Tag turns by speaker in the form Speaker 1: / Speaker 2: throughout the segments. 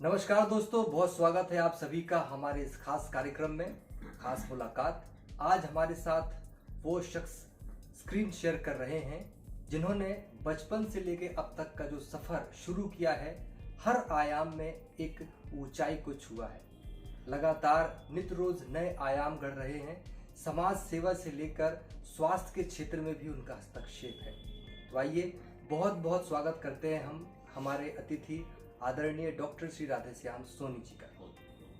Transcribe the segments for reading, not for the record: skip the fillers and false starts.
Speaker 1: नमस्कार दोस्तों, बहुत स्वागत है आप सभी का हमारे इस खास कार्यक्रम में, खास मुलाकात। आज हमारे साथ वो शख्स स्क्रीन शेयर कर रहे हैं जिन्होंने बचपन से लेके अब तक का जो सफ़र शुरू किया है, हर आयाम में एक ऊंचाई को छुआ है। लगातार नित रोज नए आयाम गढ़ रहे हैं। समाज सेवा से लेकर स्वास्थ्य के क्षेत्र में भी उनका हस्तक्षेप है। तो आइए बहुत बहुत स्वागत करते हैं हम हमारे अतिथि आदरणीय डॉक्टर श्री राधेश्याम सोनी जी का।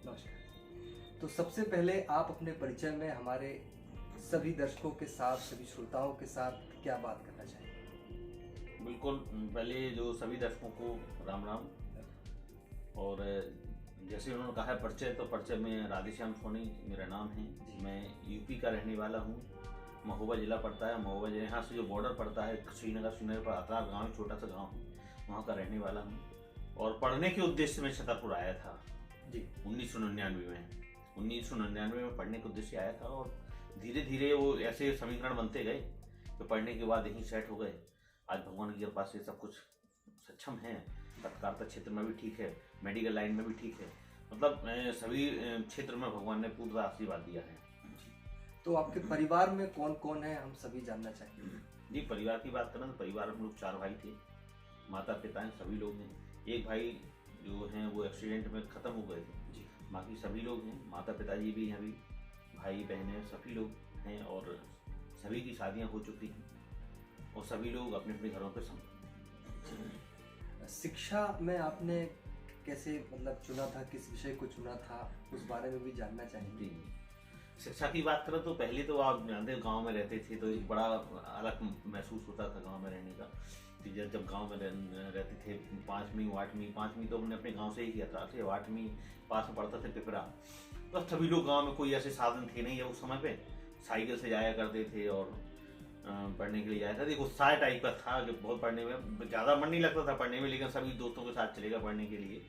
Speaker 1: नमस्कार। तो सबसे पहले आप अपने परिचय में हमारे सभी दर्शकों के साथ, सभी श्रोताओं के साथ क्या बात करना चाहेंगे?
Speaker 2: बिल्कुल, पहले जो सभी दर्शकों को राम राम। और जैसे उन्होंने कहा है परिचय, तो परिचय में राधेश्याम सोनी मेरा नाम है। मैं यूपी का रहने वाला हूँ। महोबा जिला पड़ता है। महोबा जिला यहाँ से जो बॉर्डर पड़ता है श्रीनगर पर अतरार गाँव, छोटा सा गाँव है, वहाँ का रहने वाला हूँ। और पढ़ने के उद्देश्य में छतरपुर आया था जी 1999 में। 1999 में पढ़ने के उद्देश्य आया था और धीरे धीरे वो ऐसे समीकरण बनते गए तो पढ़ने के बाद यहीं सेट हो गए। आज भगवान की कृपा से सब कुछ सक्षम है। पत्रकारिता क्षेत्र में भी ठीक है, मेडिकल लाइन में भी ठीक है, मतलब सभी क्षेत्र में भगवान ने पूरा आशीर्वाद दिया है।
Speaker 1: तो आपके परिवार में कौन कौन है, हम सभी जानना चाहेंगे।
Speaker 2: जी, परिवार की बात करें तो परिवार में हम लोग 4 भाई थे। माता पिता हैं, सभी लोग हैं। एक भाई जो हैं वो एक्सीडेंट में ख़त्म हो गए थे जी। बाकी सभी लोग हैं। माता पिताजी भी हैं, अभी भाई बहनें सभी लोग हैं और सभी की शादियां हो चुकी हैं और सभी लोग अपने अपने घरों पर
Speaker 1: शिक्षा में आपने कैसे मतलब चुना था, किस विषय को चुना था, उस बारे में भी जानना चाहेंगे।
Speaker 2: शिक्षा की बात करें तो पहले तो आप जानते गांव में रहते थे तो एक बड़ा अलग महसूस होता था गांव में रहने का। जब गांव में रहते थे 5वीं तो हमने अपने गांव से ही किया था। 8वीं पास में पढ़ता थे पिपरा। तो सभी लोग गांव में, कोई ऐसे साधन थे नहीं है उस समय पे, साइकिल से जाया करते थे और पढ़ने के लिए जाया था। एक उत्साह टाइप का था कि बहुत पढ़ने में ज़्यादा मन नहीं लगता था पढ़ने में, लेकिन सभी दोस्तों के साथ चलेगा पढ़ने के लिए।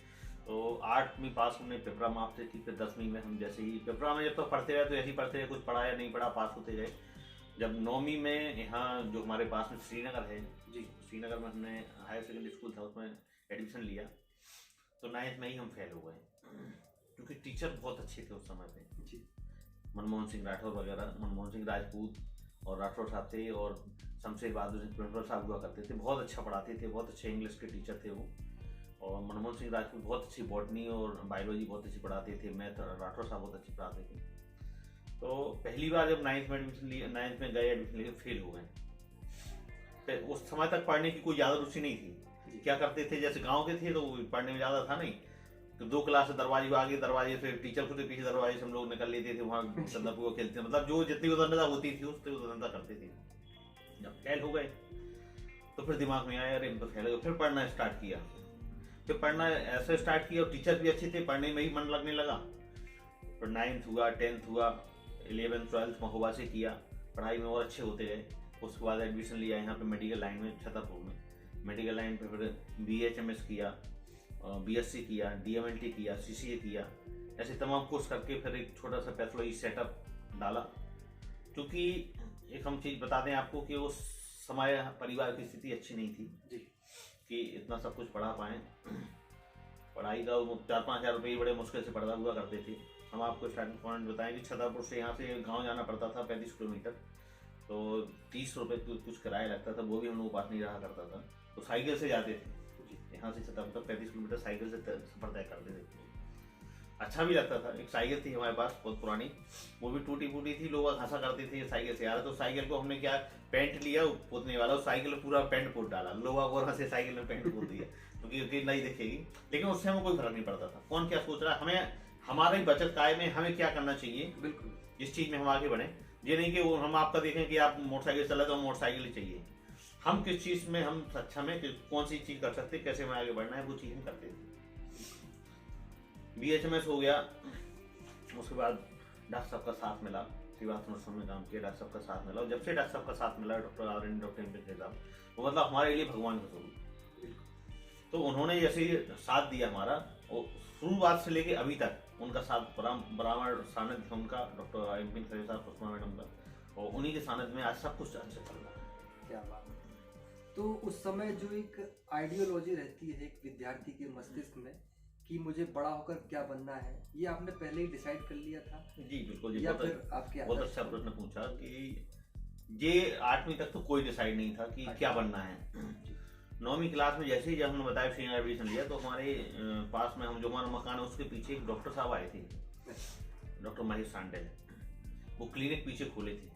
Speaker 2: तो 8वीं पास हमने पिपरा में आपसे की। फिर 10वीं में हम जैसे ही पिपरा में जब तो पढ़ते रहे तो ऐसे ही पढ़ते रहे, कुछ पढ़ा या नहीं पढ़ा, पास होते गए। जब 9वीं में यहाँ जो हमारे पास में श्रीनगर है जी, श्रीनगर में हमने हायर सेकेंडरी स्कूल था, उसमें एडमिशन लिया। तो 9th में ही हम फेल हो गए क्योंकि टीचर बहुत अच्छे थे उस समय पे जी। मनमोहन सिंह राठौर वगैरह, मनमोहन सिंह राजपूत और राठौर साहब थे और शमशेर बहादुर सिंह प्रिंसिपल साहब हुआ करते थे। बहुत अच्छा पढ़ाते थे, बहुत अच्छे इंग्लिश के टीचर थे वो। और मनमोहन सिंह राजपूत बहुत अच्छी बॉटनी और बायोलॉजी बहुत अच्छी पढ़ाते थे। मैथ राठौर साहब बहुत अच्छी पढ़ाते थे। तो पहली बार जब 9th में एडमिशन लिया, 9th में गए एडमिशन लेके फेल हो गए। तो उस समय तक पढ़ने की कोई ज़्यादा रुचि नहीं थी। क्या करते थे, जैसे गांव के थे तो पढ़ने में ज़्यादा था नहीं, तो 2 क्लास से दरवाजे आगे, दरवाजे से टीचर खुद पीछे दरवाजे से हम लोग निकल लेते थे, वहाँ संदर्भ खेलते, मतलब जो जितनी उदंडता होती थी उसकी उदंडता करते थे। जब फेल हो गए तो फिर दिमाग में आया अरे हम तो फेल हो गए। फिर पढ़ना स्टार्ट किया। फिर पढ़ना ऐसे स्टार्ट किया और टीचर भी अच्छे थे, पढ़ने में ही मन लगने लगा। फिर 9th हुआ, 10th हुआ, 11th 12th महोबा से किया, पढ़ाई में और अच्छे होते गए। उसके बाद एडमिशन लिया यहाँ पे मेडिकल लाइन में छतरपुर में। मेडिकल लाइन पे फिर BHMS किया, BSc किया, DMLT किया, CCA किया, ऐसे तमाम कोर्स करके फिर एक छोटा सा पैथोलॉजी सेटअप डाला। क्योंकि एक हम चीज़ बता दें आपको कि उस समय परिवार की स्थिति अच्छी नहीं थी जी कि इतना सब कुछ पढ़ा पाएँ। पढ़ाई का 4-5 हज़ार रुपये बड़े मुश्किल से पढ़ा हुआ करते थे। हम आपको स्टार्टिंग पॉइंट बताएं कि छतरपुर से यहाँ से गांव जाना पड़ता था 35 किलोमीटर, तो 30 रुपये कुछ किराया लगता था, वो भी हम लोग पास नहीं रहा करता था। तो साइकिल से जाते थे यहाँ से छतरपुर तक 35 किलोमीटर साइकिल से सफर तय करते थे। अच्छा भी लगता था। एक साइकिल थी हमारे पास बहुत पुरानी, वो भी टूटी फूटी थी, लोग हंसा करते थे साइकिल से आ रहा। तो साइकिल को हमने क्या पेंट लिया पोतने वाला, उस साइकिल में पूरा पेंट पोत डाला, लोग और हंसे साइकिल में पेंट पोत दिया क्योंकि नहीं दिखेगी। लेकिन उससे हमें कोई फर्क नहीं पड़ता था, कौन क्या सोच रहा है, हमें हमारी बचत काय में हमें क्या करना चाहिए, बिल्कुल जिस चीज़ में हम आगे बढ़े। ये नहीं कि वो हम आपका देखें कि आप मोटरसाइकिल चला तो मोटरसाइकिल ही चाहिए। हम किस चीज़ में हम सक्षम है, कौन सी चीज़ कर सकते, कैसे हमें आगे बढ़ना है, वो चीज़ हम करते थे। BHMS हो गया, उसके बाद डॉक्टर साहब का साथ मिला, श्रीवास्तव नर्सों में काम किया, डॉक्टर साहब का साथ मिला। और जब से डॉक्टर साहब का साथ मिला, डॉक्टर आदरणीय डॉक्टर एम साहब, वो मतलब हमारे लिए भगवान का स्वरूप। तो उन्होंने जैसे साथ दिया हमारा, और शुरुआत से लेके अभी तक उनका साथ बराबर सानिध्य उनका, डॉक्टर एम साहब पुष्पा मैडम का, और उन्हीं के सानिध्य में आज सब कुछ अच्छा चल रहा है।
Speaker 1: क्या बात है। तो उस समय जो एक आइडियोलॉजी रहती है एक विद्यार्थी के मस्तिष्क में कि मुझे बड़ा होकर क्या बनना है, ये आपने पहले ही डिसाइड कर लिया था?
Speaker 2: जी बिल्कुल,
Speaker 1: या फिर आपके
Speaker 2: बहुत अच्छा प्रश्न पूछा कि ये 8वीं तक तो कोई डिसाइड नहीं था कि क्या बनना है। 9वीं क्लास में जैसे ही जब हमने बताया श्री एडमिशन लिया तो हमारे पास में हम जो हमारा मकान है उसके पीछे एक डॉक्टर साहब आए थे, डॉक्टर महेश सांडेल। वो क्लिनिक पीछे खोले थे,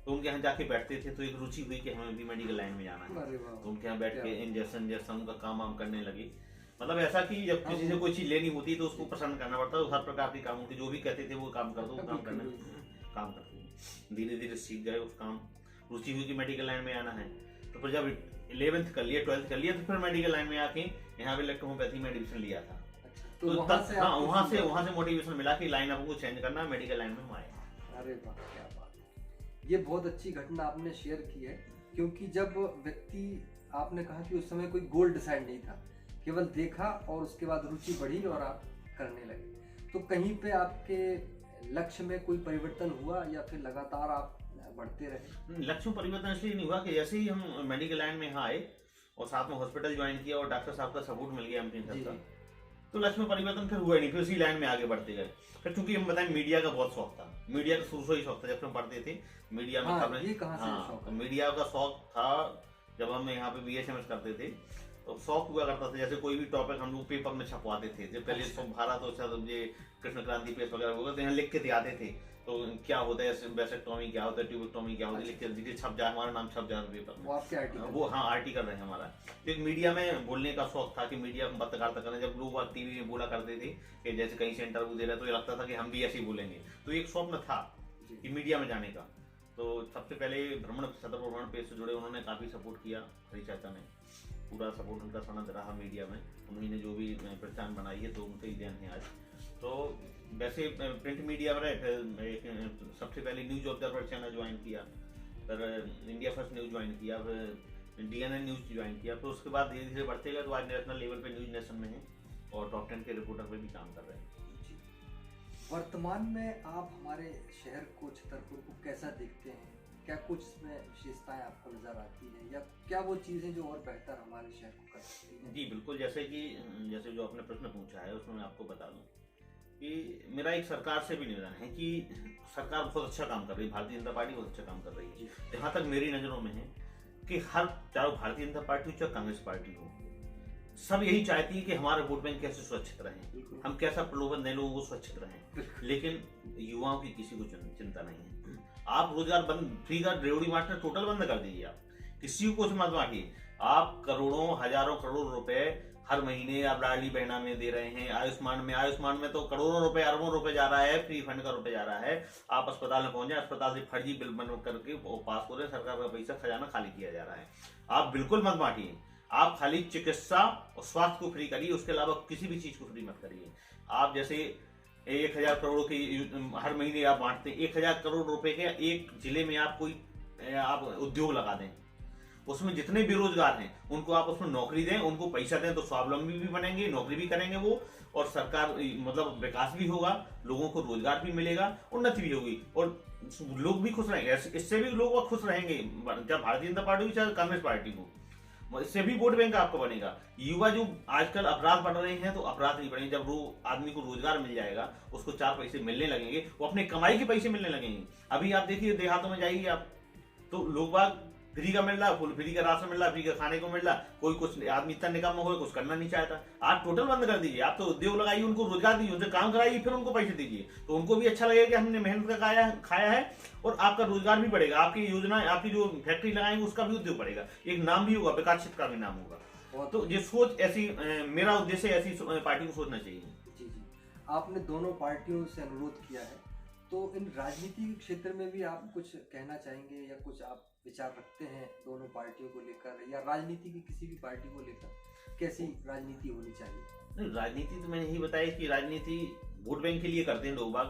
Speaker 2: तो उनके यहाँ जाके बैठते थे, तो एक रुचि हुई कि हमें भी मेडिकल लाइन में जाना है। तो उनके यहाँ बैठ के इंजेक्शन उनका काम वाम करने लगे। मतलब ऐसा कि जब किसी से कोई चीज लेनी होती तो उसको पसंद करना पड़ता है, हर प्रकार के काम होते, जो भी कहते थे वो काम कर दो, काम करना काम करते थे। धीरे धीरे सीख गए उस काम, रुचि हुई कि मेडिकल लाइन में आना है। तो फिर जब 11th कर लिया, 12th कर लिया, तो फिर मेडिकल लाइन में आके यहाँ पे इलेक्ट्रोहोम्योपैथी में एडमिशन लिया था। तो वहाँ से मोटिवेशन मिला कि लाइन आपको चेंज करना है, मेडिकल लाइन में हम आए।
Speaker 1: अरे वाह, क्या बात है। ये बहुत अच्छी घटना आपने शेयर की है, क्योंकि जब व्यक्ति, आपने कहा कि उस समय कोई गोल डिसाइड नहीं था, केवल देखा और उसके बाद रुचि बढ़ी और आप करने लगे। तो कहीं पे आपके लक्ष्य में कोई परिवर्तन हुआ या फिर लगातार आप बढ़ते रहे?
Speaker 2: लक्ष्य में परिवर्तन इसलिए नहीं हुआ कि जैसे ही हम मेडिकल लाइन में यहाँ आए और साथ में हॉस्पिटल ज्वाइन किया और डॉक्टर साहब का सपोर्ट मिल गया एमपी साहब का, तो लक्ष्य में परिवर्तन फिर हुआ नहीं, फिर उसी लाइन में आगे बढ़ते गए। फिर क्योंकि हम बताएं मीडिया का बहुत शौक था, मीडिया का शुरू से ही शौक था। जब हम पढ़ते थे मीडिया में खबरें, मीडिया का शौक था। जब हम यहाँ पे BHMS करते थे तो शौक हुआ करता था, जैसे कोई भी टॉपिक हम लोग पेपर में छपवाते थे। जब पहले भारत और ये कृष्ण क्रांति पेश वगैरह होगा तो यहाँ लिख के आते थे, तो क्या होता है वेसेक्टोमी, क्या होता है ट्यूबेक्टोमी, क्या होता है, लिख के छप जाए, हमारा नाम छप जाए पेपर में। वो हाँ आर्टिकल रहे हमारा। तो एक मीडिया में बोलने का शौक था कि मीडिया में पत्रकारिता करना। जब लोग टीवी में बोला करते थे कि जैसे कहीं से इंटरव्यू दे रहे तो ये लगता था कि हम भी ऐसे ही बोलेंगे। तो एक स्वप्न था कि मीडिया में जाने का। तो सबसे पहले सदर भ्रमण पेज से जुड़े, उन्होंने काफी सपोर्ट किया, हरी चाचा ने पूरा सपोर्ट उनका सनद रहा मीडिया में। उन्होंने जो भी पहचान बनाई है तो उनके ही देन है आज। तो वैसे प्रिंट मीडिया में रहे, फिर सबसे पहले न्यूज ऑब्जर्वर चैनल ज्वाइन किया, फिर इंडिया फर्स्ट न्यूज ज्वाइन किया, फिर DNN न्यूज ज्वाइन किया। फिर उसके बाद धीरे धीरे बढ़ते गए तो आज नेशनल लेवल पे न्यूज नेशन में है और टॉप 10 के रिपोर्टर पे भी काम कर रहे हैं।
Speaker 1: वर्तमान में आप हमारे शहर को, छतरपुर को कैसा देखते हैं? क्या कुछ इसमें विशेषताएं आपको नजर आती है या क्या वो चीजें जो और बेहतर हमारे शहर को कर सकती हैं?
Speaker 2: जी बिल्कुल, जैसे जो आपने प्रश्न पूछा है उसमें मैं आपको बता दूं कि मेरा एक सरकार से भी निवेदन है कि सरकार बहुत अच्छा काम कर रही है, भारतीय जनता पार्टी बहुत अच्छा काम कर रही है। जहाँ तक मेरी नजरों में है कि चाहे भारतीय जनता पार्टी हो चाहे कांग्रेस पार्टी हो, सब यही चाहती है कि हमारे वोट बैंक कैसे सुरक्षित रहे, हम कैसा प्रलोभन दें लोगों को सुरक्षित रहें। लेकिन युवाओं की किसी को चिंता नहीं है। आप रोजगार बंद, फ्री का रेवड़ी मास्टर टोटल बंद कर दीजिए, आप किसी को कुछ मत बांटिए। आप करोड़ों हजारों करोड़ रुपए हर महीने आप लाडली बहना में दे रहे हैं, आयुष्मान में तो करोड़ों रुपए अरबों रुपए जा रहा है, फ्री फंड का रुपए जा रहा है। आप अस्पताल में पहुंचे, अस्पताल से फर्जी बिल बन करके पास हो रहे हैं, सरकार का पैसा खजाना खाली किया जा रहा है। आप बिल्कुल मत बांटिए, आप खाली चिकित्सा और स्वास्थ्य को फ्री करिए, उसके अलावा किसी भी चीज को फ्री मत करिए। आप जैसे 1000 करोड़ की हर महीने आप बांटते हैं, 1000 करोड़ रुपए के एक जिले में आप कोई उद्योग लगा दें, उसमें जितने बेरोजगार हैं उनको आप उसमें नौकरी दें, उनको पैसा दें, तो स्वावलंबी भी बनेंगे, नौकरी भी करेंगे वो, और सरकार मतलब विकास भी होगा, लोगों को रोजगार भी मिलेगा, उन्नति भी होगी और लोग भी खुश रहेंगे। इससे भी लोग खुश रहेंगे, चाहे भारतीय जनता पार्टी हो चाहे कांग्रेस पार्टी हो, इससे भी वोट बैंक आपका बनेगा। युवा जो आजकल अपराध बढ़ रहे हैं तो अपराध नहीं बढ़ेंगे। जब आदमी को रोजगार मिल जाएगा, उसको 4 पैसे मिलने लगेंगे, वो अपने कमाई के पैसे मिलने लगेंगे। अभी आप देखिए देहातों में जाइए आप, तो लोग बाग फ्री का मिल रहा, फ्री का राशन मिल रहा, फ्री का खाने को मिल रहा, कोई कुछ आदमी इतना निकम्मा हो कुछ करना नहीं चाहता। आप टोटल बंद कर दीजिए, आप तो उद्योग लगाइए, उनको रोजगार दीजिए, उनसे काम कराइए, फिर उनको पैसे दीजिए, तो उनको भी अच्छा लगेगा कि हमने मेहनत का खाया है और आपका रोजगार भी बढ़ेगा, आपकी योजना, आपकी जो फैक्ट्री लगाएंगे उसका भी उद्योग बढ़ेगा, एक नाम भी होगा, विकास क्षेत्र का भी नाम होगा। तो ये सोच ऐसी, मेरा उद्देश्य ऐसी पार्टी को सोचना चाहिए।
Speaker 1: जी जी, आपने दोनों पार्टियों से अनुरोध किया है, तो इन राजनीति के क्षेत्र में भी आप कुछ कहना चाहेंगे या कुछ आप विचार रखते हैं दोनों पार्टियों को लेकर, या राजनीति की किसी भी पार्टी को लेकर कैसी राजनीति होनी चाहिए?
Speaker 2: राजनीति तो मैंने यही बताया कि राजनीति वोट बैंक के लिए करते हैं लोग बाग,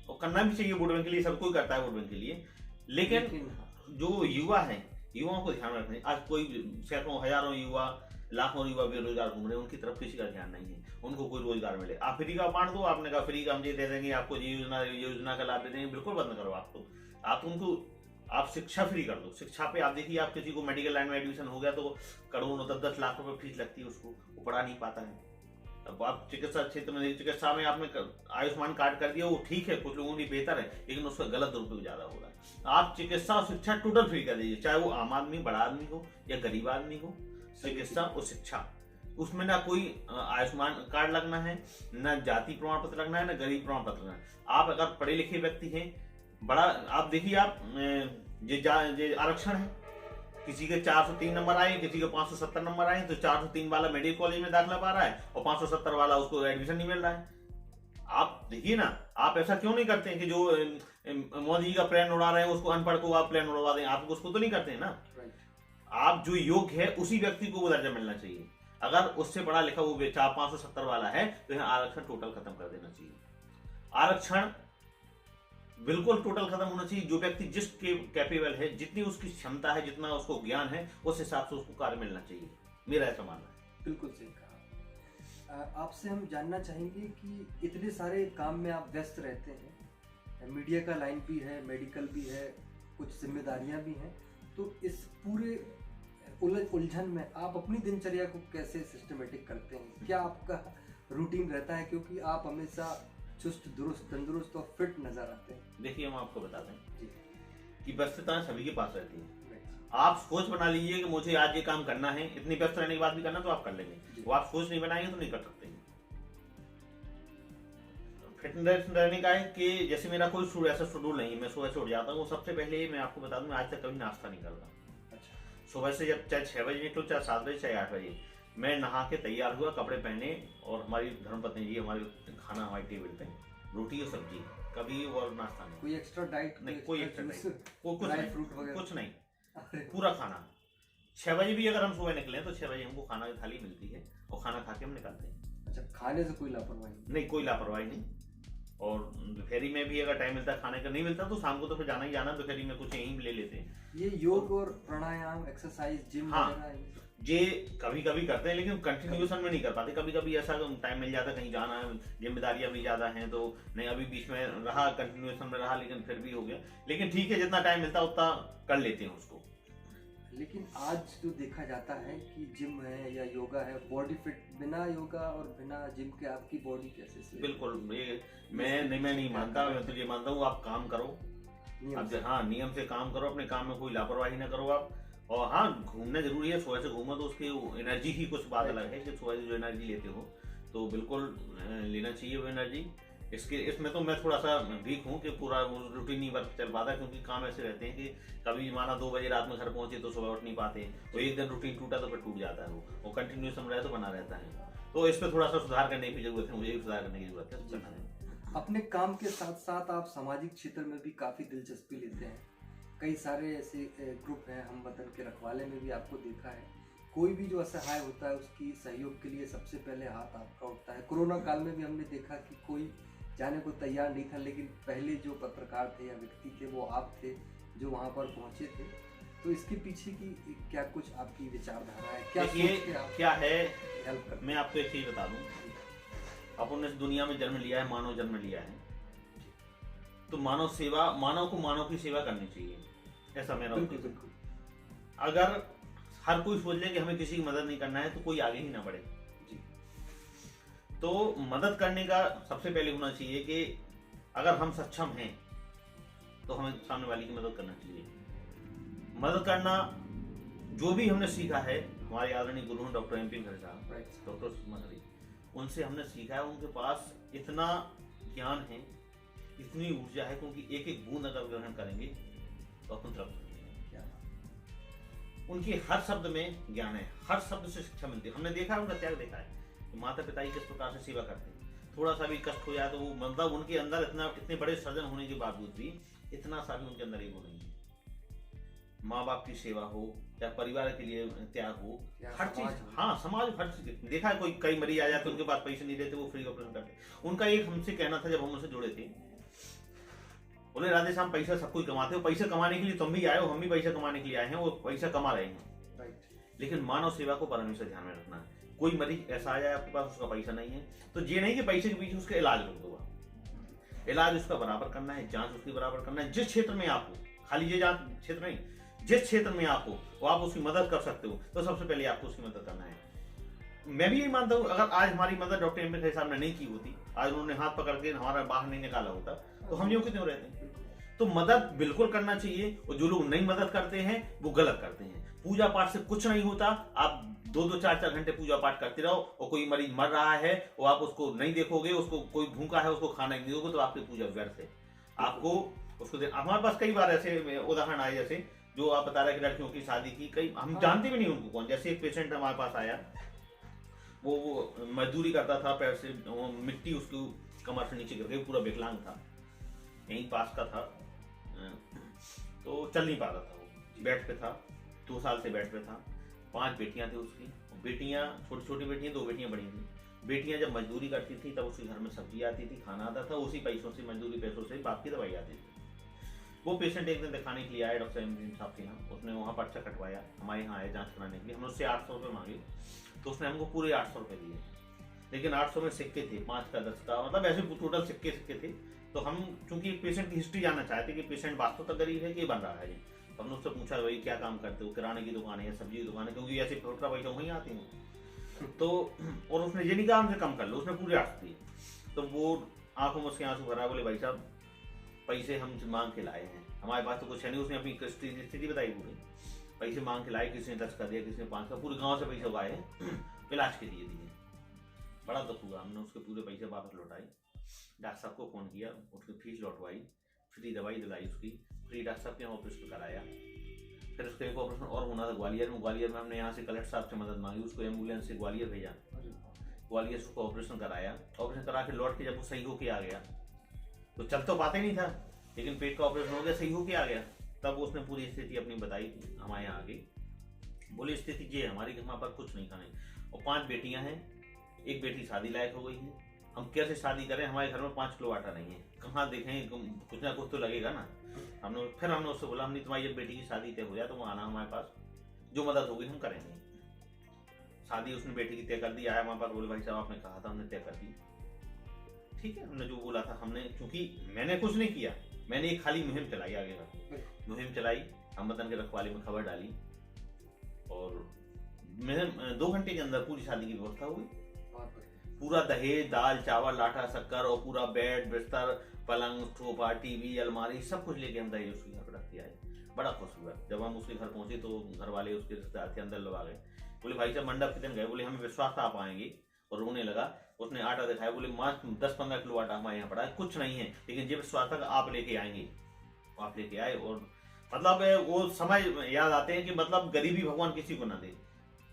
Speaker 2: और करना भी चाहिए वोट बैंक के लिए, सब कोई करता है वोट बैंक के लिए। लेकिन जो युवा है, युवाओं को ध्यान रखना है। आज कोई सैकड़ों हजारों युवा, लाखों युवा बेरोजगार घूम रहे हैं, उनकी तरफ किसी का ध्यान नहीं है, उनको कोई रोजगार मिले। आप फ्री का बांट दो, आपने कहा फ्री का हम ये दे देंगे आपको, ये योजना का लाभ दे देंगे, बिल्कुल बंद करो। आप उनको आप शिक्षा फ्री कर दो। शिक्षा पे आप देखिए, आप किसी को मेडिकल लाइन में एडमिशन हो गया तो करोड़ों 10-10 लाख रुपए फीस लगती है, उसको वो पढ़ा नहीं पाता है। अब आप चिकित्सा क्षेत्र में देखिए, चिकित्सा में आपने आयुष्मान कार्ड कर दिया, वो ठीक है, कुछ लोगों के लिए बेहतर है, लेकिन उसका गलत दुरुपयोग ज्यादा हो रहा है। आप चिकित्सा और शिक्षा टोटल फ्री कर दीजिए, चाहे वो आम आदमी, बड़ा आदमी हो या गरीब आदमी हो, चिकित्सा और शिक्षा, उसमें ना कोई आयुष्मान कार्ड लगना है, न जाति प्रमाण पत्र लगना है, न गरीब प्रमाण पत्र लगना है। आप अगर पढ़े लिखे व्यक्ति हैं, बड़ा आप देखिए, आप ये आरक्षण है, किसी के 403 नंबर आए, किसी के 570 नंबर आए, तो 403 वाला मेडिकल कॉलेज में दाखिला पा रहा है और 570 वाला उसको एडमिशन नहीं मिल रहा है। आप देखिए ना, आप ऐसा क्यों नहीं करते हैं कि जो मोदी जी का प्लेन उड़ा रहे हैं उसको अनपढ़ को आप प्लेन उड़वा दें, आप उसको तो नहीं करते हैं ना। आप जो योग्य है उसी व्यक्ति को वो दर्जा मिलना चाहिए। अगर उससे पढ़ा लिखा वो 570 वाला है तो यहाँ आरक्षण टोटल खत्म कर देना चाहिए। आरक्षण बिल्कुल टोटल खत्म होना चाहिए। जो व्यक्ति जिस कैपेबल है, जितनी उसकी क्षमता है, जितना उसको ज्ञान है, उस हिसाब से उसको कार्य मिलना चाहिए, मेरा ऐसा मानना है।
Speaker 1: बिल्कुल सही कहा। आपसे हम जानना चाहेंगे कि इतने सारे काम में आप व्यस्त रहते हैं, मीडिया का लाइन भी है, मेडिकल भी है, कुछ जिम्मेदारियां भी हैं, तो इस पूरे उलझन में आप अपनी दिनचर्या को कैसे सिस्टमेटिक करते हैं? क्या आपका रूटीन रहता है? क्योंकि आप हमेशा चुस्त दुरुस्त तंदुरुस्त और फिट नजर आते हैं।
Speaker 2: देखिए, हम आपको बता दें कि व्यस्तता सभी के पास रहती है। आप सोच बना लीजिए कि मुझे आज ये काम करना है, इतनी व्यस्त रहने के बाद भी करना, तो आप कर लेंगे। वो आप सोच नहीं बनाएंगे तो नहीं कर सकते। फिटनेस रहने का है कि जैसे मेरा कोई ऐसा शेड्यूल नहीं है, मैं सुबह से उठ जाता हूँ, सबसे पहले मैं आपको बता दूं, मैं आज तक कभी नाश्ता नहीं करता। सुबह से जब चाहे 6 बजे निकलो, चाहे 7 बजे, चाहे 8 बजे, मैं नहा के तैयार हुआ, कपड़े पहने, और हमारी धर्मपत्नी जी हमारे खाना हमारी टेबल पे, रोटी और सब्जी, कभी और नाश्ता नहीं।
Speaker 1: कोई एक्स्ट्रा डाइट
Speaker 2: नहीं, कोई एक्स्ट्रा डाइट, कुछ नहीं,
Speaker 1: फ्रूट वगैरह
Speaker 2: कुछ नहीं, पूरा खाना। 6 बजे भी अगर हम सुबह निकले तो 6 बजे हमको खाना की थाली मिलती है और खाना खा के हम निकलते हैं।
Speaker 1: अच्छा, खाने से कोई लापरवाही
Speaker 2: नहीं? कोई लापरवाही नहीं। और दोपहरी में भी अगर टाइम मिलता है खाने का, नहीं मिलता तो शाम को तो फिर जाना ही जाना, दोपहरी में कुछ यहीं ले लेते हैं।
Speaker 1: ये योग और प्राणायाम, एक्सरसाइज, जिम
Speaker 2: वगैरह ये कभी कभी करते हैं, लेकिन कंटिन्यूएशन में नहीं कर पाते। कभी कभी ऐसा टाइम मिल जाता है, कहीं जाना है, जिम्मेदारियां भी ज्यादा हैं, तो नहीं, अभी बीच में रहा, कंटिन्यूएशन में रहा, लेकिन फिर भी हो गया। लेकिन ठीक है, जितना टाइम मिलता है उतना कर लेते हैं उसको।
Speaker 1: लेकिन आज जो देखा जाता है कि जिम है या योगा है, बॉडी फिट, बिना योगा और बिना जिम के आपकी बॉडी कैसे?
Speaker 2: बिल्कुल, ये मैं नहीं मानता। मैं तो ये मानता हूँ, आप काम करो, हाँ, नियम से काम करो, अपने काम में कोई लापरवाही ना करो आप। और हाँ, घूमना जरूरी है, सुबह से घूमो तो उसकी एनर्जी ही कुछ बात अलग है कि सुबह से जो एनर्जी लेते हो तो बिल्कुल लेना चाहिए वो एनर्जी। इसमें तो मैं थोड़ा सा वीक हूँ कि पूरा रूटीन नहीं वर्क चल पाता, क्योंकि काम ऐसे रहते हैं कि कभी माना 2 बजे रात में घर पहुंचे तो सुबह उठ नहीं पाते, तो एक दिन रूटीन टूटा तो फिर टूट जाता है, वो कंटिन्यूएशन रहे तो बना रहता है। तो इस पर थोड़ा सा सुधार करने की जरूरत है, मुझे भी सुधार करने की जरूरत है।
Speaker 1: अपने काम के साथ साथ आप सामाजिक क्षेत्र में भी काफी दिलचस्पी लेते हैं। कई सारे ऐसे ग्रुप हैं, हम वतन के रखवाले में भी आपको देखा है, कोई भी जो असहाय होता है उसकी सहयोग के लिए सबसे पहले हाथ आपका उठता है। कोरोना काल में भी हमने देखा कि कोई जाने को तैयार नहीं था, लेकिन पहले जो पत्रकार थे या व्यक्ति थे वो आप थे जो वहाँ पर पहुँचे थे। तो इसके पीछे की क्या कुछ आपकी विचारधारा है?
Speaker 2: क्या है, मैं आपको एक चीज बता दूं, अपन ने इस दुनिया में जन्म लिया है, मानव जन्म लिया है, तो मानव को मानव की सेवा करनी चाहिए, ऐसा मेरा उद्देश्य है। अगर हर कोई सोच ले कि हमें किसी की मदद नहीं करना है तो कोई आगे ही ना बढ़े। तो मदद करने का सबसे पहले होना चाहिए कि अगर हम सक्षम हैं तो हमें सामने वाले की मदद करना चाहिए। मदद करना जो भी हमने सीखा है, हमारे आदरणीय गुरु डॉक्टर MP खरे साहब, डॉक्टर सुषमा खरे, उनसे हमने सीखा है। उनके पास इतना ज्ञान है, इतनी ऊर्जा है, क्योंकि एक एक बूंद अगर ग्रहण करेंगे तो अपन तृप्त होंगे। उनकी हर शब्द में ज्ञान है, हर शब्द से शिक्षा मिलती है। हमने देखा है, उनका त्याग देखा है, माता पिता की किस प्रकार से सेवा करते हैं। थोड़ा सा भी कष्ट हो जाए तो वो, मतलब उनके अंदर इतने बड़े सर्जन होने के बावजूद भी इतना सा भी उनके अंदर ईगो नहीं है। माँ बाप की सेवा हो या परिवार के लिए त्याग हो, हर चीज, हाँ, समाज, हर चीज देखा है। कई मरीज आ जाते, उनके पास पैसे नहीं देते, वो फ्री ऑपरेशन करते। उनका एक हमसे कहना था जब हम उनसे जुड़े थे, बोले राधे श्याम, पैसा सब कोई कमाते हो, पैसा कमाने के लिए तुम भी आए हो, हम भी पैसा कमाने के लिए आए हैं, वो पैसा कमा रहे हैं, लेकिन मानव सेवा को परमेश्वर ध्यान में रखना है। कोई मरीज ऐसा आ जाए आपके पास, उसका पैसा नहीं है, तो ये नहीं कि पैसे के पीछे उसका इलाज रोक दो। इलाज उसका बराबर करना है, जांच उसकी बराबर करना है। जिस क्षेत्र में आप हो, खाली ये जांच क्षेत्र नहीं, जिस क्षेत्र में आप हो वो आप उसकी मदद कर सकते हो, तो सबसे पहले आपको उसकी मदद करना है। मैं भी यही मानता हूँ, अगर आज हमारी मदद डॉक्टर एम के साहब ने नहीं की होती, आज उन्होंने हाथ पकड़ के हमारा बाहर नहीं निकाला होता, तो हम यूं क्यों रहते। तो मदद बिल्कुल करना चाहिए, और जो लोग नहीं मदद करते हैं वो गलत करते हैं। पूजा पाठ से कुछ नहीं होता, आप 2-2 4-4 घंटे पूजा पाठ करते रहो, और कोई मरीज मर रहा है और आप उसको नहीं देखोगे, उसको कोई भूखा है उसको खाना नहीं दोगे, तो आपकी पूजा व्यर्थ है। आपको उसको हमारे पास कई बार ऐसे उदाहरण आए, जैसे जो आप बता रहे कि लड़कियों की शादी की, कई हम जानते भी नहीं उनको कौन। जैसे एक पेशेंट हमारे पास आया, वो मजदूरी करता था, पैर से मिट्टी उसको कमर से नीचे गिर गई, पूरा विकलांग था, यहीं पास का था, तो चल नहीं पा रहा था, वो बेड पे था, 2 साल से बेड पे था। 5 बेटियां थी उसकी, बेटियां छोटी छोटी बेटियां, 2 बेटियां बड़ी थी। बेटियां जब मजदूरी करती थी तब उसके घर में सब्जी आती थी, खाना आता था, उसी पैसों से, मजदूरी पैसों से बाप की दवाई आती थी। वो पेशेंट एक दिन दिखाने के लिए आया डॉक्टर एम साहब के यहाँ, उसने वहाँ पर्चा कटवाया, हमारे यहाँ आया जांच कराने के लिए, हमने उससे 800 रुपये मांगे, तो उसने हमको पूरे 800 रुपये दिए, लेकिन 800 में सिक्के थे, 5 का 10 का, मतलब ऐसे टोटल सिक्के थे। तो हम चूंकि पेशेंट की हिस्ट्री जानना चाहते कि पेशेंट वास्तव तक गरीब है कि बन रहा है, तो हमने उससे पूछा भाई क्या काम करते हो, किराने की दुकान है या सब्जी की दुकान है, क्योंकि ऐसे छोटा पैसा वहीं आते हैं। तो और उसने ये नहीं कहा हमसे कम कर लो, उसने पूरे 800 दिए। तो वो आंखों में उसके आंसू भरा, बोले भाई साहब पैसे हम मांग के लाए हैं, हमारे पास तो कुछ है नहीं। उसने अपनी स्थिति बताई पूरी, पैसे मांग के लाए, किसी ने 10 का दिया, किसी ने 5 का, पूरे गांव से पैसे उगाए हैं, इलाज के लिए दिए। बड़ा दुख हुआ, हमने उसके पूरे पैसे वापस लौटाए, डॉक्टर साहब को फ़ोन किया, उसकी फीस लौटवाई, फ्री दवाई दिलाई उसकी, फ्री डॉक्टर साहब के यहाँ ऑपरेशन कराया। फिर उसका एक ऑपरेशन और होना था ग्वालियर में, ग्वालियर में हमने यहाँ से कलेक्टर साहब से मदद मांगी, उसको एम्बुलेंस से ग्वालियर भेजा, ग्वालियर से उसको ऑपरेशन कराया। ऑपरेशन करा के लौट के जब वो सही होके आ गया, तो चल तो पाते नहीं था, लेकिन पेट का ऑपरेशन हो गया, सही होके आ गया, तब उसने पूरी स्थिति अपनी बताई हमारे यहाँ आ गई, बोले स्थिति ये है हमारी कि हमारे पास कुछ नहीं खाने, और 5 बेटियां हैं, एक बेटी शादी लायक हो गई है, हम कैसे शादी करें, हमारे घर में 5 किलो आटा नहीं है, कहाँ देखें, कुछ ना कुछ तो लगेगा ना। फिर हमने उससे बोला, हमने तुम्हारी जब बेटी की शादी तय हो जाए तो वो आना हमारे पास, जो मदद होगी हम करेंगे। शादी उसने बेटी की तय कर दी, आया हमारे पास, बोले भाई साहब आपने कहा था, हमने तय कर दी, ठीक है, हमने जो बोला था हमने, क्योंकि मैंने कुछ नहीं किया, मैंने एक खाली मुहिम चलाई, आगे का मुहिम चलाई, हम वतन के रखवाले में खबर डाली, और मैंने 2 घंटे के अंदर पूरी शादी की व्यवस्था हुई, पूरा दहेज, दाल, चावल, आटा, शक्कर, और पूरा बेड, बिस्तर, पलंग, सोफा, टीवी, अलमारी, सब कुछ लेके हम दहेज उसके घर पर रख के आए। बड़ा खुश हुआ। जब हम उसके घर पहुंचे तो घर वाले उसके रिश्तेदार थे, अंदर लोग आ गए, बोले भाई साहब मंडप कितने गए, बोले हमें विश्वास था आप आएंगे, और रोने लगा। उसने आटा दिखाया, बोले मात्र 10-15 किलो आटा हमारे यहाँ पड़ा है, कुछ नहीं है, लेकिन जब विश्वास था आप लेके आएंगे, आप लेके आए। और मतलब वो समय याद आते हैं कि मतलब गरीबी भगवान किसी को ना दे,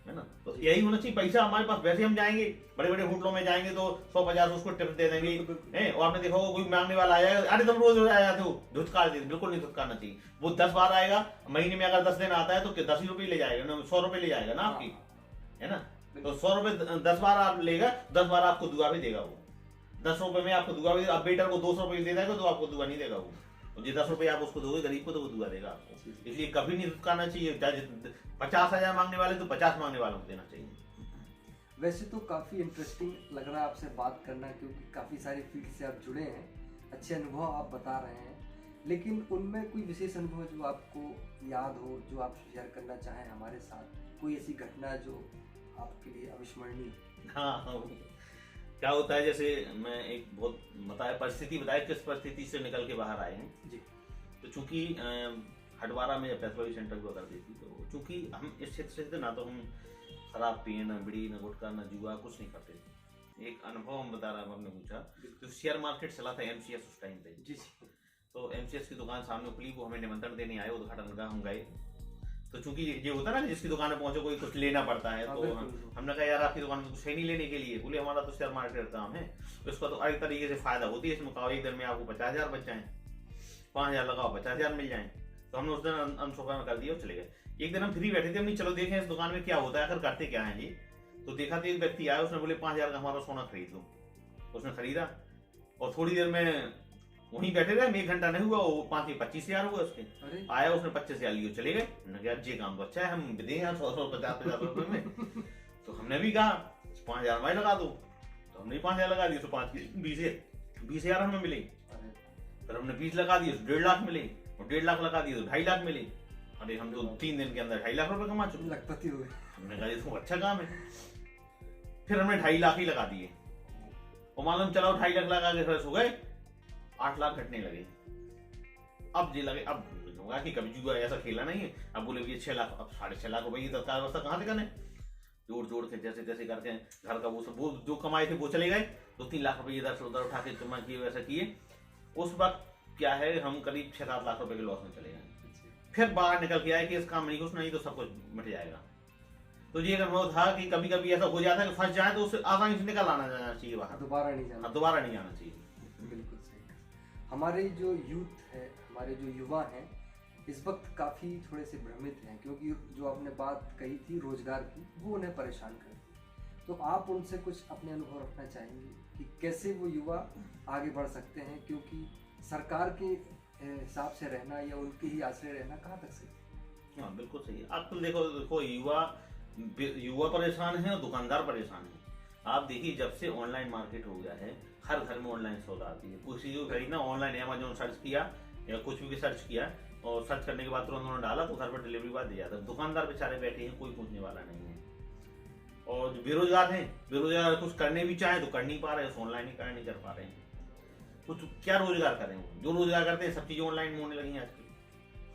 Speaker 2: है ना। तो यही होना चाहिए। पैसा हमारे पास, वैसे हम जाएंगे बड़े बड़े होटलों में जाएंगे तो 100-50 उसको टिप दे देंगे, हैं, और आपने देखा होगा कोई मांगने वाला आया, अरे तुम रोज आया जाते हो, धुतकार दे, बिल्कुल नहीं धुतकारना चाहिए। वो 10 बार आएगा, महीने में अगर 10 दिन आता है तो 10 ही रुपये ले जाएगा ना, 100 रुपये ले जाएगा ना आपकी, है ना। तो 100 रुपये 10 बार आप लेगा, 10 बार आपको दुआ भी देगा वो, 10 रुपये में आपको दुआ भी। आप बेटर को 200 रुपये दे देगा तो आपको दुआ नहीं देगा वो, जो 10 रुपये आप उसको दोगे गरीब को तो वो दुआ देगा आपको। इसलिए कभी नहीं धुतकारना चाहिए। 50,000 मांगने वाले तो 50 मांगने वालों को देना चाहिए।
Speaker 1: वैसे तो काफ़ी इंटरेस्टिंग लग रहा है आपसे बात करना, क्योंकि काफ़ी सारी फील्ड से आप जुड़े हैं, अच्छे अनुभव आप बता रहे हैं, लेकिन उनमें कोई विशेष अनुभव जो आपको याद हो, जो आप शेयर करना चाहें हमारे साथ, कोई ऐसी घटना जो आपके लिए अविस्मरणीय?
Speaker 2: हाँ, क्या होता है, जैसे मैं एक बहुत बताया परिस्थिति बताया, किस परिस्थिति से निकल के बाहर आए हैं जी। तो चूंकि हटवारा में पैथोलॉजी सेंटर हुआ करती थी, तो चूंकि हम इस क्षेत्र से थे ना, तो हम शराब पिए, ना बीड़ी, ना गुटखा, ना जुआ, कुछ नहीं करते थे। एक अनुभव हम बता रहा हूँ, हमने पूछा तो शेयर मार्केट चला था MCS उस टाइम पे जी। तो MCS की दुकान सामने खुली, वो हमें निमंत्रण देने आए, उद्घाटन का हम गए। तो चूंकि ये होता है ना, जिसकी दुकान में पहुंचो कोई कुछ लेना पड़ता है, तो हमने कहा यार आपकी दुकान में कुछ है नहीं लेने के लिए। बोले हमारा तो शेयर मार्केट काम है, उसका तो अलग तरीके से फायदा होती है, इसमें कहा एक दिन में आपको 50,000 बच जाए, 5,000 लगाओ 50,000 मिल जाए। तो हमने उस दिन अनशोभा कर दिया और चले गए। एक दिन हम फ्री बैठे थे, हमने चलो देखें इस दुकान में क्या होता है, आखिर करते क्या है जी। तो देखा तो एक व्यक्ति आया, उसने बोले 5,000 का हमारा सोना खरीद लो। उसने खरीदा और थोड़ी देर में वहीं बैठे रहे, 1 घंटा नहीं हुआ, वो 25,000 हुआ उसके। आया उसने 25,000 लिए, चले गए। ये काम तो अच्छा है, हम दें 100-50,000 रुपए में। तो हमने भी कहा 5,000 मैं लगा दो, तो हमने 5,000 लगा दिए, तो 20,000 हमें मिले। फिर हमने 20 लगा दिए, 1.5 लाख मिले, और 1.5 लाख लगा दिए तो 2.5 लाख मिले। अरे हम तो 3 दिन के अंदर 2.5 लाख रुपए कमा चुके,
Speaker 1: लखपति हुए।
Speaker 2: हमने कहा ये तो अच्छा काम है। फिर हमने 2.5 लाख ही लगा दिए और मालूम चला 2.5 लाख लगा के फ्रेश हो गए, 8 लाख घटने लगे। अब जी लगे, अब होगा कि कभी जुआ ऐसा खेला नहीं है, अब बोले ये 6 लाख, अब 6.5 लाख रुपए की तत्काल व्यवस्था कहाँ से करने, जोड़ जोड़ के जैसे तैसे करके घर का वो सब वो जो कमाए थे वो चले गए, 2-3 लाख रुपए इधर से उधर उठा के जमा किए, वैसा किए। उस वक्त क्या है, हम करीब 6-7 लाख रुपए के लॉस में चले गए। फिर बाहर निकल के आए कि इस काम नहीं कुछ नहीं तो सब कुछ मिट जाएगा। तो ये अनुभव था कि कभी कभी ऐसा हो जाता है कि फंस जाए तो उसे आसानी से निकल आना जाना चाहिए बाहर, दोबारा नहीं जाना चाहिए।
Speaker 1: बिल्कुल सही। हमारे जो यूथ है, हमारे जो युवा हैं, इस वक्त काफ़ी थोड़े से भ्रमित हैं, क्योंकि जो आपने बात कही थी रोजगार की, वो उन्हें परेशान करती। तो आप उनसे कुछ अपने अनुभव रखना चाहेंगे कि कैसे वो युवा आगे बढ़ सकते हैं, क्योंकि सरकार के हिसाब से रहना या उनके ही आश्रय रहना कहाँ तक सही है?
Speaker 2: हाँ बिल्कुल सही है। आप तो देखो युवा परेशान है और दुकानदार परेशान है। आप देखिए जब से ऑनलाइन मार्केट हो गया है, हर घर में ऑनलाइन सौदा आती है। किसी को खरीदना ऑनलाइन अमेजोन सर्च किया या कुछ भी सर्च किया और सर्च करने के बाद तुरंत उन्होंने डाला तो घर पर डिलीवरी बाद दे जाता है। दुकानदार बेचारे बैठे हैं, कोई पूछने वाला नहीं है। और जो बेरोजगार हैं, बेरोजगार कुछ करने भी चाहे तो कर नहीं पा रहे, ऑनलाइन ही नहीं कर पा रहे हैं। कुछ क्या रोजगार करें, जो रोजगार करते हैं सब चीजें ऑनलाइन होने लगी हैं आजकल।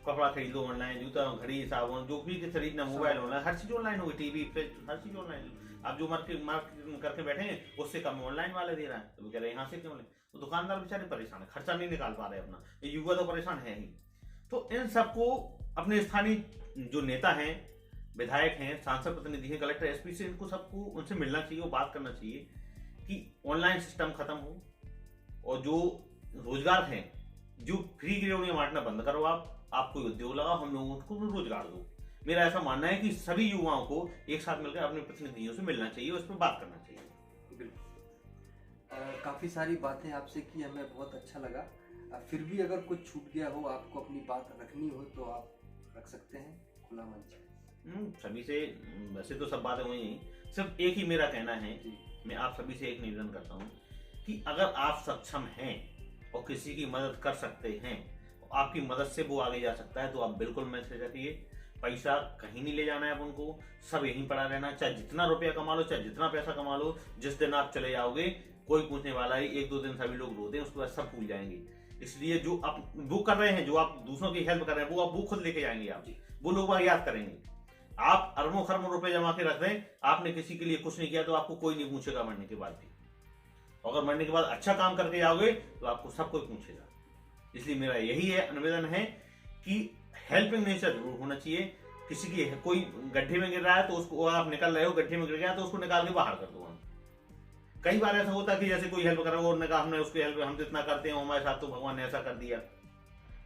Speaker 2: कपड़ा खरीद लो ऑनलाइन, जूता घड़ी साबुन जो भी खरीदना, मोबाइल ऑनलाइन, हर चीज ऑनलाइन होगी, टीवी फ्रिज हर चीज ऑनलाइन। आप जो मार्केट करके बैठे हैं उससे कम ऑनलाइन वाले दे रहा है, तो वो कह रहे हैं यहाँ से क्यों ले। तो दुकानदार बेचारे परेशान है, खर्चा नहीं निकाल पा रहे अपना, ये युवा तो परेशान है ही। तो इन सबको अपने स्थानीय जो नेता हैं, विधायक हैं, सांसद प्रतिनिधि हैं, कलेक्टर एसपी से इनको सबको उनसे मिलना चाहिए और बात करना चाहिए कि ऑनलाइन सिस्टम खत्म हो और जो रोजगार हैं, जो फ्री गिरौनियां बांटना बंद करो। आप कोई उद्योग लगाओ, हम लोगों को रोजगार दो। मेरा ऐसा मानना है कि सभी युवाओं को एक साथ मिलकर अपने प्रतिनिधियों से मिलना चाहिए, उस पर बात करना चाहिए।
Speaker 1: बिल्कुल। काफी सारी बातें आपसे की, हमें बहुत अच्छा लगा। फिर भी अगर कुछ छूट गया हो, आपको अपनी बात रखनी हो तो आप रख सकते हैं, खुला मंच।
Speaker 2: सभी से वैसे तो सब बातें हुई हैं, सिर्फ एक ही मेरा कहना है, मैं आप सभी से एक निवेदन करता हूँ कि अगर आप सक्षम हैं और किसी की मदद कर सकते हैं, आपकी मदद से वो आगे जा सकता है, तो आप बिल्कुल मैसेज रखिए। पैसा कहीं नहीं ले जाना है अपन को, सब यहीं पड़ा रहना। चाहे जितना रुपया कमा लो, चाहे जितना पैसा कमा लो, जिस दिन आप चले जाओगे कोई पूछने वाला है। 1-2 दिन सभी लोग रोते हैं, उसके बाद सब भूल जाएंगे। इसलिए जो आप वो कर रहे हैं, जो आप दूसरों की हेल्प कर रहे हैं, वो खुद लेके जाएंगे। आप वो लोग याद करेंगे। आप अरबों खरबों रुपए जमा के रख दें, आपने किसी के लिए कुछ नहीं किया तो आपको कोई नहीं पूछेगा मरने के बाद भी। अगर मरने के बाद अच्छा काम करके जाओगे तो आपको सब कोई पूछेगा। इसलिए मेरा यही है निवेदन है कि हेल्पिंग नेचर जरूर होना चाहिए। किसी की कोई गड्ढे में गिर रहा है तो उसको, आप निकल रहे हो गड्ढे में गिर गया तो उसको निकाल के बाहर कर दो। हम कई बार ऐसा होता है कि जैसे कोई हेल्प कर रहा है, उन्होंने कहा हमने उसकी हेल्प, हम जितना करते हैं हमारे साथ तो भगवान ने ऐसा कर दिया।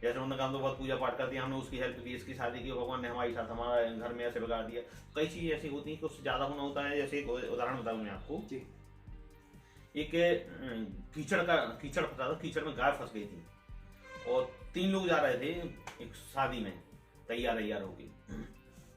Speaker 2: जैसे उन्होंने कहा हम तो बहुत पूजा पाठ करते हैं, हमने उसकी हेल्प की, इसकी शादी की, भगवान ने हमारे साथ हमारा घर में ऐसे बिगाड़ दिया। कई चीजें ऐसी होती हैं कि उससे ज्यादा होना होता है। जैसे एक उदाहरण बताऊं मैं आपको, एक कीचड़ फंसा था, कीचड़ में गाय फंस गई थी और 3 लोग जा रहे थे एक शादी में तैयार होगी।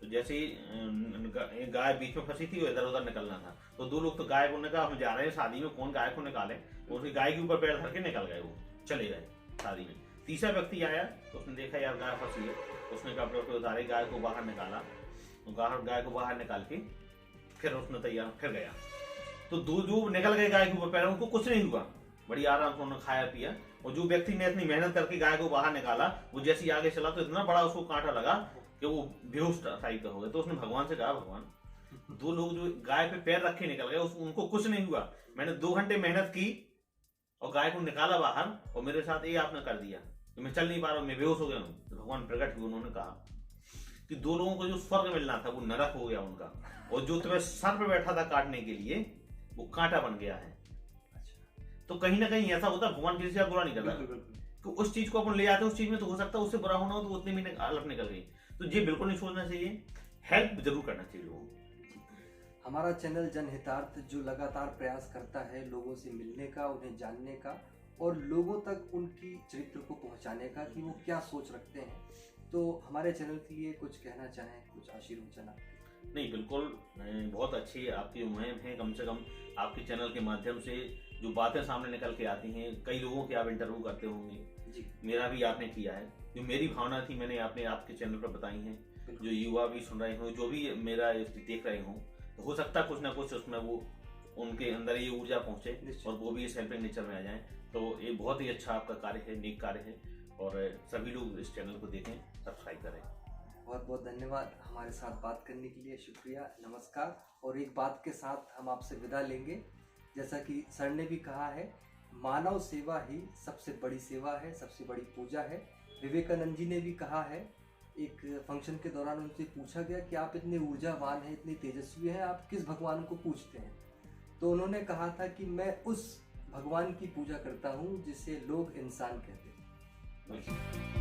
Speaker 2: तो जैसे ही गाय बीच में फंसी थी, वो इधर उधर निकलना था, तो 2 लोग तो गाय को ने कहा हम जा रहे हैं शादी में, कौन गाय को निकाले। उसकी गाय के ऊपर पैर धर के निकल गए, वो चले गए शादी में। तीसरा व्यक्ति आया तो उसने देखा यार गाय फंसी है, उसने कपड़े उतारे, गाय को बाहर निकाला, गाय को बाहर निकाल के फिर उसने तैयार फिर गया। तो 2 जो निकल गए गाय के ऊपर पैर, उनको कुछ नहीं हुआ, बड़ी आराम से उन्होंने खाया पिया। और जो व्यक्ति ने इतनी मेहनत करके गाय को बाहर निकाला, वो जैसे ही आगे चला तो इतना बड़ा उसको कांटा लगा कि वो बेहोश टाइप का हो गया। तो उसने भगवान से कहा, भगवान 2 लोग जो गाय पे पैर रखे निकल गए, उनको कुछ नहीं हुआ, मैंने 2 घंटे मेहनत की और गाय को निकाला बाहर, और मेरे साथ ये आपने कर दिया कि मैं चल नहीं पा रहा हूँ, मैं बेहोश हो गया हूँ। तो भगवान प्रकट हुए, उन्होंने कहा कि 2 लोगों को जो स्वर्ग मिलना था वो नरक हो गया उनका, और जो तुम्हें सर पे बैठा था काटने के लिए वो कांटा बन गया है। तो कहीं ना कहीं ऐसा होता है, भगवान किसी का बुरा नहीं करता, तो उस चीज को अपन ले आते हैं, उस चीज में तो हो सकता है उससे बुरा होना हो तो उतने में अलग निकल गई। तो ये बिल्कुल नहीं सोचना चाहिए, हेल्प जरूर करना चाहिए लोगों को।
Speaker 1: हमारा चैनल जनहितार्थ जो लगातार प्रयास करता है लोगों से मिलने का, उन्हें जानने का और लोगों तक उनकी चरित्र को पहुंचाने का कि वो क्या सोच रखते हैं। तो हमारे चैनल के लिए कुछ कहना चाहें, कुछ आशीर्वचन आपके?
Speaker 2: नहीं, बिल्कुल बहुत अच्छी आपकी मुहिम है। कम से कम आपके चैनल के माध्यम से जो बातें सामने निकल के आती हैं, कई लोगों के आप इंटरव्यू करते होंगे जी, मेरा भी आपने किया है। जो मेरी भावना थी मैंने आपके चैनल पर बताई हैं। जो युवा भी सुन रहे हो, जो भी मेरा देख रहे हो, तो हो सकता है कुछ ना कुछ उसमें वो उनके अंदर ये ऊर्जा पहुंचे
Speaker 1: निश्चित।
Speaker 2: और वो भी इस हेल्पिंग नेचर में आ जाएं। तो ये बहुत ही अच्छा आपका कार्य है, नेक कार्य है, और सभी लोग इस चैनल को देखें, सब्सक्राइब करें।
Speaker 1: बहुत बहुत धन्यवाद हमारे साथ बात करने के लिए, शुक्रिया, नमस्कार। और एक बात के साथ हम आपसे विदा लेंगे, जैसा कि सर ने भी कहा है, मानव सेवा ही सबसे बड़ी सेवा है, सबसे बड़ी पूजा है। विवेकानंद जी ने भी कहा है, एक फंक्शन के दौरान उनसे पूछा गया कि आप इतने ऊर्जावान हैं, इतने तेजस्वी हैं, आप किस भगवान को पूजते हैं? तो उन्होंने कहा था कि मैं उस भगवान की पूजा करता हूँ जिसे लोग इंसान कहते हैं।